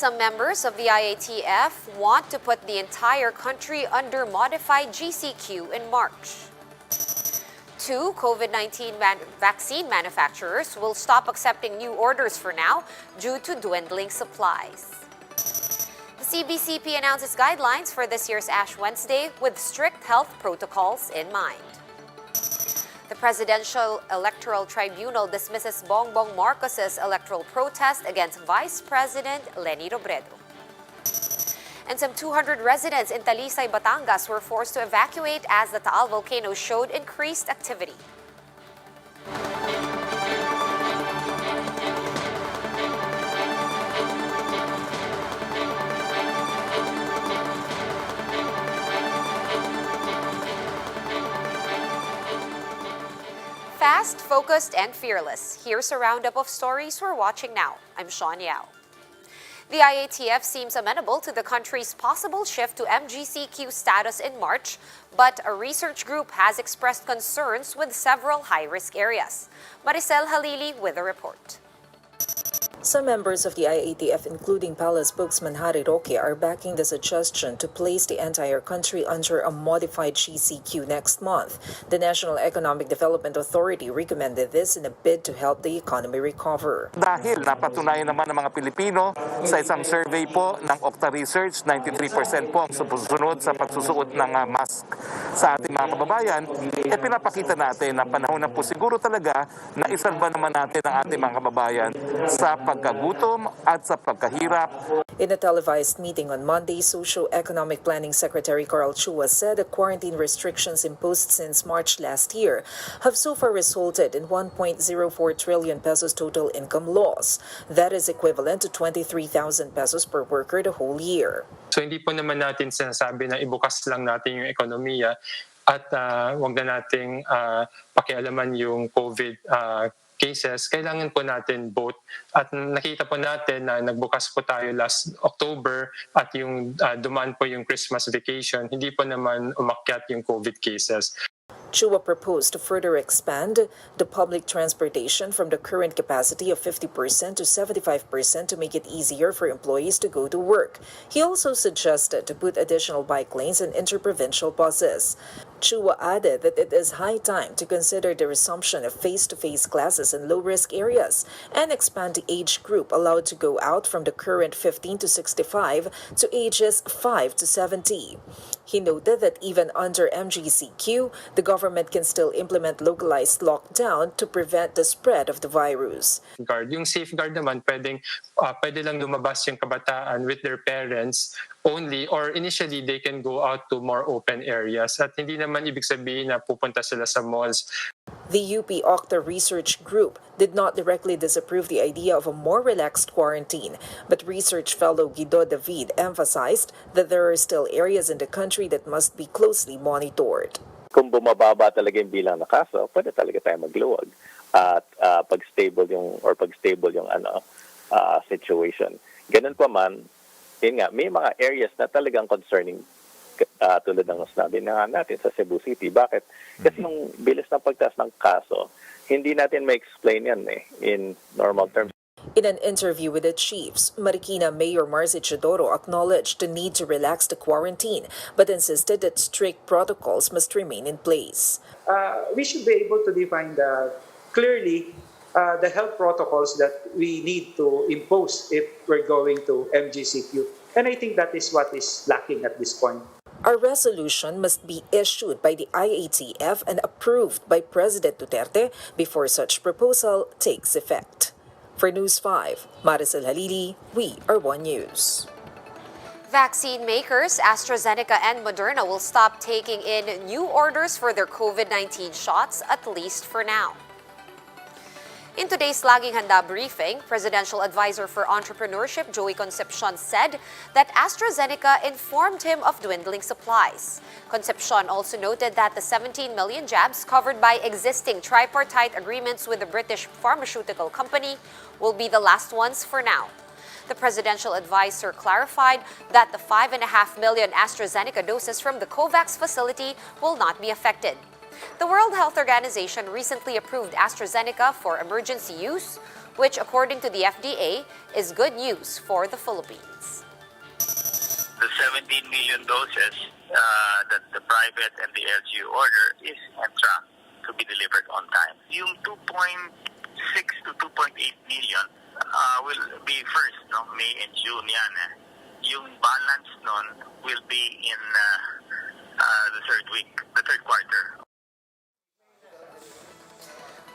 Some members of the IATF want to put the entire country under modified GCQ in March. Two COVID-19 vaccine manufacturers will stop accepting new orders for now due to dwindling supplies. The CBCP announces guidelines for this year's Ash Wednesday with strict health protocols in mind. The Presidential Electoral Tribunal dismisses Bongbong Marcos's electoral protest against Vice President Leni Robredo. And some 200 residents in Talisay, Batangas were forced to evacuate as the Taal Volcano showed increased activity. Fast, focused, and fearless. Here's a roundup of stories we're watching now. I'm Sean Yao. The IATF seems amenable to the country's possible shift to MGCQ status in March, but a research group has expressed concerns with several high-risk areas. Maricel Halili with a report. Some members of the IATF, including Palace spokesman Harry Roque, are backing the suggestion to place the entire country under a modified GCQ next month. The National Economic Development Authority recommended this in a bid to help the economy recover. Dahil napatunayan naman ng mga Pilipino sa isang survey po ng Octa Research, 93% po ang sumusunod sa pagsusuot ng mask sa ating mga kababayan, pinapakita natin na panahon na po siguro talaga na isalba naman natin ang ating mga kababayan sa pagkagutom at sa pagkahirap. In a televised meeting on Monday, Socio-Economic Planning Secretary Carl Chua said the quarantine restrictions imposed since March last year have so far resulted in 1.04 trillion pesos total income loss. That is equivalent to 23,000 pesos per worker the whole year. So hindi po naman natin sinasabi na ibukas lang natin yung ekonomiya at wag na nating pakialaman yung COVID cases. Kailangan po natin both. At nakita po natin na nagbukas po tayo last October at yung dumaan po yung Christmas vacation, hindi po naman umakyat yung COVID cases. Chua proposed to further expand the public transportation from the current capacity of 50% to 75% to make it easier for employees to go to work. He also suggested to put additional bike lanes and interprovincial buses. Chua added that it is high time to consider the resumption of face-to-face classes in low-risk areas and expand the age group allowed to go out from the current 15 to 65 to ages 5 to 70. He noted that even under MGCQ, the government can still implement localized lockdown to prevent the spread of the virus. Yung safeguard naman, pwede lang lumabas yung kabataan with their parents only, or initially they can go out to more open areas at hindi naman ibig sabihin na pupunta sila sa malls. The UP Octa Research Group did not directly disapprove the idea of a more relaxed quarantine, but research fellow Guido David emphasized that there are still areas in the country that must be closely monitored. Kung bumababa talaga yung bilang na kaso, pwede talaga tayo magluwag at pag-stable yung situation. Ganun pa man, yun nga, may mga areas na talagang concerning tulad ng sinabi na natin sa Cebu City. Bakit? Kasi yung bilis ng pagtaas ng kaso, hindi natin ma-explain yan in normal terms. In an interview with the chiefs, Marikina Mayor Marcy Chodoro acknowledged the need to relax the quarantine, but insisted that strict protocols must remain in place. We should be able to define clearly the health protocols that we need to impose if we're going to MGCQ. And I think that is what is lacking at this point. A resolution must be issued by the IATF and approved by President Duterte before such proposal takes effect. For News 5, Maricel Halili, we are One News. Vaccine makers Astrazeneca and Moderna will stop taking in new orders for their COVID-19 shots, at least for now. In today's Laging Handa briefing, Presidential Advisor for Entrepreneurship Joey Concepcion said that AstraZeneca informed him of dwindling supplies. Concepcion also noted that the 17 million jabs covered by existing tripartite agreements with the British pharmaceutical company will be the last ones for now. The presidential advisor clarified that the 5.5 million AstraZeneca doses from the COVAX facility will not be affected. The World Health Organization recently approved Astrazeneca for emergency use, which according to the FDA is good news for the Philippines. The 17 million doses that the private and the LGU order is on track to be delivered on time. Yung 2.6 to 2.8 million will be first, no? May and June yan. Yung balance nun will be in the third quarter.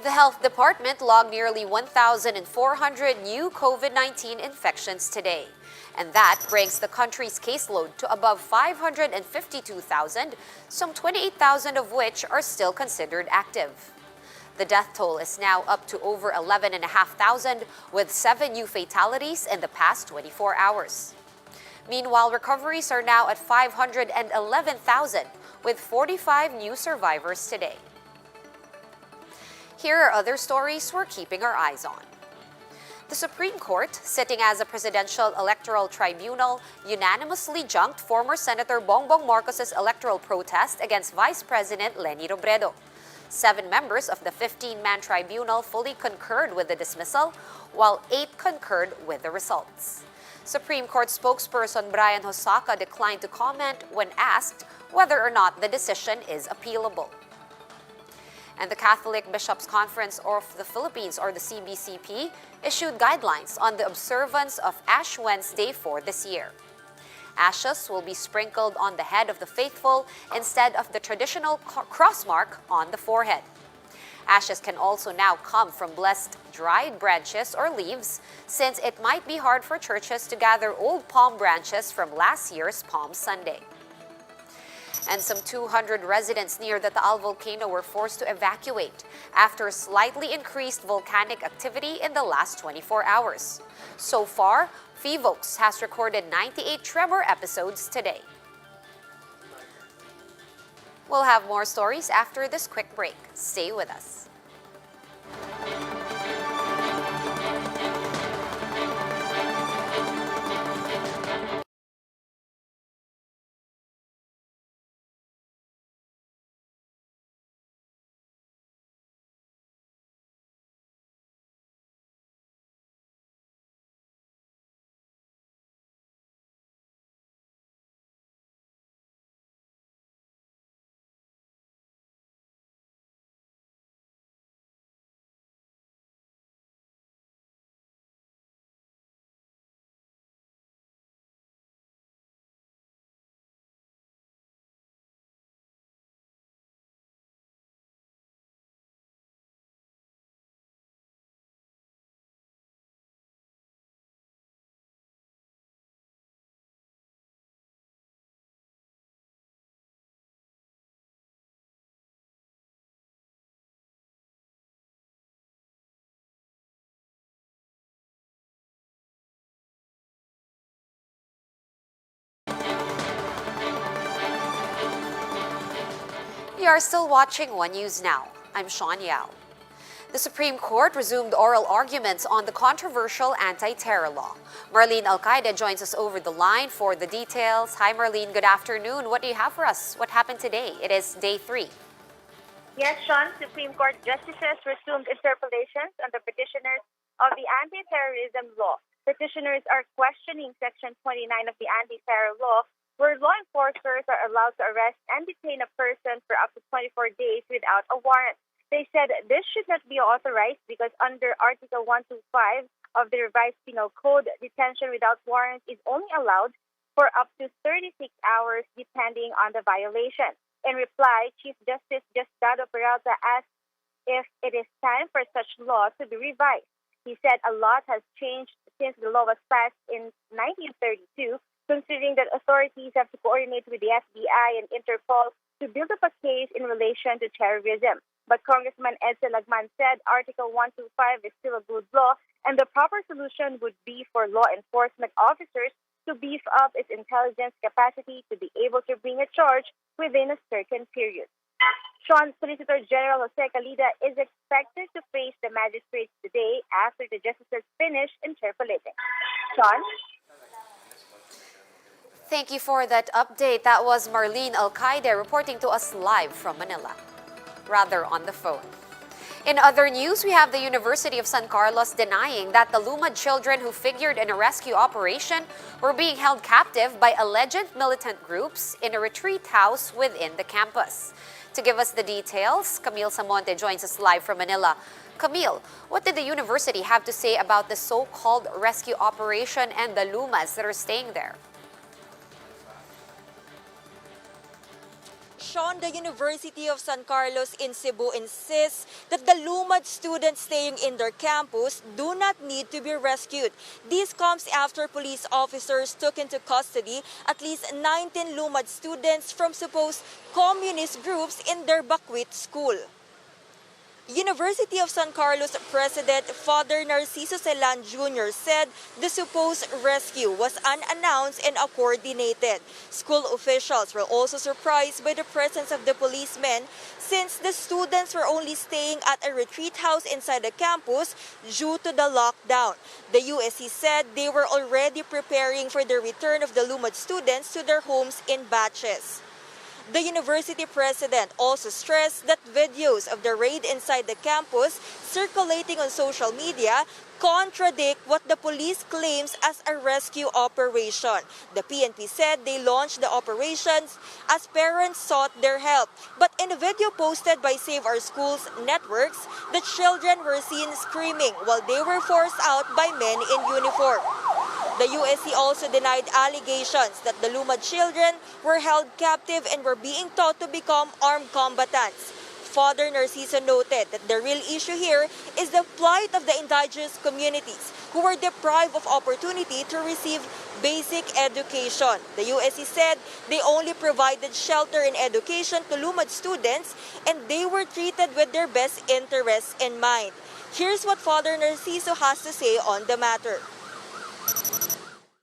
The Health Department logged nearly 1,400 new COVID-19 infections today. And that brings the country's caseload to above 552,000, some 28,000 of which are still considered active. The death toll is now up to over 11,500, with 7 new fatalities in the past 24 hours. Meanwhile, recoveries are now at 511,000, with 45 new survivors today. Here are other stories we're keeping our eyes on. The Supreme Court, sitting as a presidential electoral tribunal, unanimously junked former Senator Bongbong Marcos's electoral protest against Vice President Leni Robredo. 7 members of the 15-man tribunal fully concurred with the dismissal, while 8 concurred with the results. Supreme Court spokesperson Brian Hosaka declined to comment when asked whether or not the decision is appealable. And the Catholic Bishops' Conference of the Philippines, or the CBCP, issued guidelines on the observance of Ash Wednesday for this year. Ashes will be sprinkled on the head of the faithful instead of the traditional crossmark on the forehead. Ashes can also now come from blessed dried branches or leaves, since it might be hard for churches to gather old palm branches from last year's Palm Sunday. And some 200 residents near the Taal Volcano were forced to evacuate after slightly increased volcanic activity in the last 24 hours. So far, Fivox has recorded 98 tremor episodes today. We'll have more stories after this quick break. Stay with us. You are still watching One News Now. I'm Sean Yao. The Supreme Court resumed oral arguments on the controversial anti-terror law. Marlene Alcaide joins us over the line for the details. Hi Marlene, good afternoon. What do you have for us? What happened today? It is day 3. Yes, Sean, Supreme Court justices resumed interpellations on the petitioners of the anti-terrorism law. Petitioners are questioning Section 29 of the anti-terror law, where law enforcers are allowed to arrest and detain a person for up to 24 days without a warrant. They said this should not be authorized because under Article 125 of the Revised Penal Code, detention without warrant is only allowed for up to 36 hours depending on the violation. In reply, Chief Justice Justado Peralta asked if it is time for such law to be revised. He said a lot has changed since the law was passed in 1932, considering that authorities have to coordinate with the FBI and Interpol to build up a case in relation to terrorism. But Congressman Edson Lagman said Article 125 is still a good law, and the proper solution would be for law enforcement officers to beef up its intelligence capacity to be able to bring a charge within a certain period. Sean, Solicitor General Jose Calida is expected to face the magistrates today after the justices finish interpolating. Sean? Thank you for that update. That was Marlene Alcaide reporting to us live from Manila. rather on the phone. In other news, we have the University of San Carlos denying that the Lumad children who figured in a rescue operation were being held captive by alleged militant groups in a retreat house within the campus. To give us the details, Camille Samonte joins us live from Manila. Camille, what did the university have to say about the so-called rescue operation and the Lumas that are staying there? Sean, the University of San Carlos in Cebu insists that the Lumad students staying in their campus do not need to be rescued. This comes after police officers took into custody at least 19 Lumad students from supposed communist groups in their Bakwit school. University of San Carlos President Father Narciso Celan Jr. said the supposed rescue was unannounced and uncoordinated. School officials were also surprised by the presence of the policemen since the students were only staying at a retreat house inside the campus due to the lockdown. The USC said they were already preparing for the return of the Lumad students to their homes in batches. The university president also stressed that videos of the raid inside the campus circulating on social media contradict what the police claims as a rescue operation. The PNP said they launched the operations as parents sought their help. But in a video posted by Save Our Schools networks, the children were seen screaming while they were forced out by men in uniform. The USC also denied allegations that the Lumad children were held captive and were being taught to become armed combatants. Father Narciso noted that the real issue here is the plight of the indigenous communities who were deprived of opportunity to receive basic education. The USC said they only provided shelter and education to Lumad students and they were treated with their best interests in mind. Here's what Father Narciso has to say on the matter.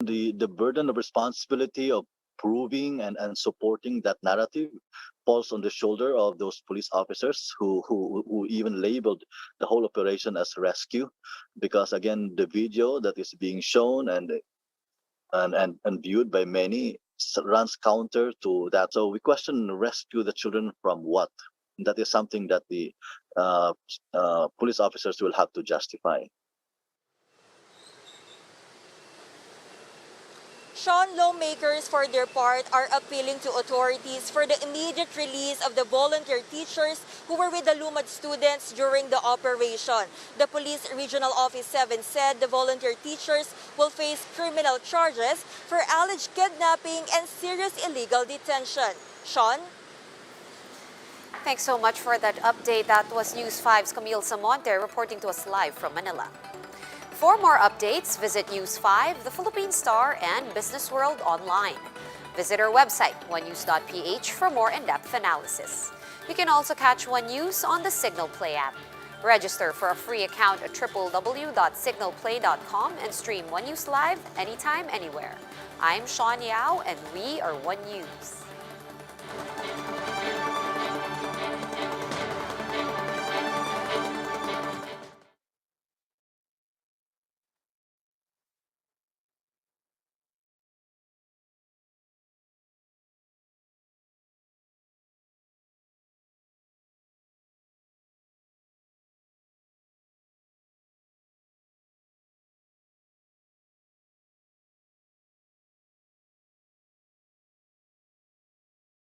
The burden of responsibility of proving and supporting that narrative falls on the shoulder of those police officers who even labeled the whole operation as rescue, because again the video that is being shown and viewed by many runs counter to that. So we question rescue the children from what? That is something that the police officers will have to justify. Sean, lawmakers for their part are appealing to authorities for the immediate release of the volunteer teachers who were with the Lumad students during the operation. The Police Regional Office 7 said the volunteer teachers will face criminal charges for alleged kidnapping and serious illegal detention. Sean? Thanks so much for that update. That was News 5's Camille Samonte reporting to us live from Manila. For more updates, visit News 5, The Philippine Star, and Business World online. Visit our website, onenews.ph, for more in-depth analysis. You can also catch One News on the Signal Play app. Register for a free account at www.signalplay.com and stream One News live anytime, anywhere. I'm Sean Yao, and we are One News.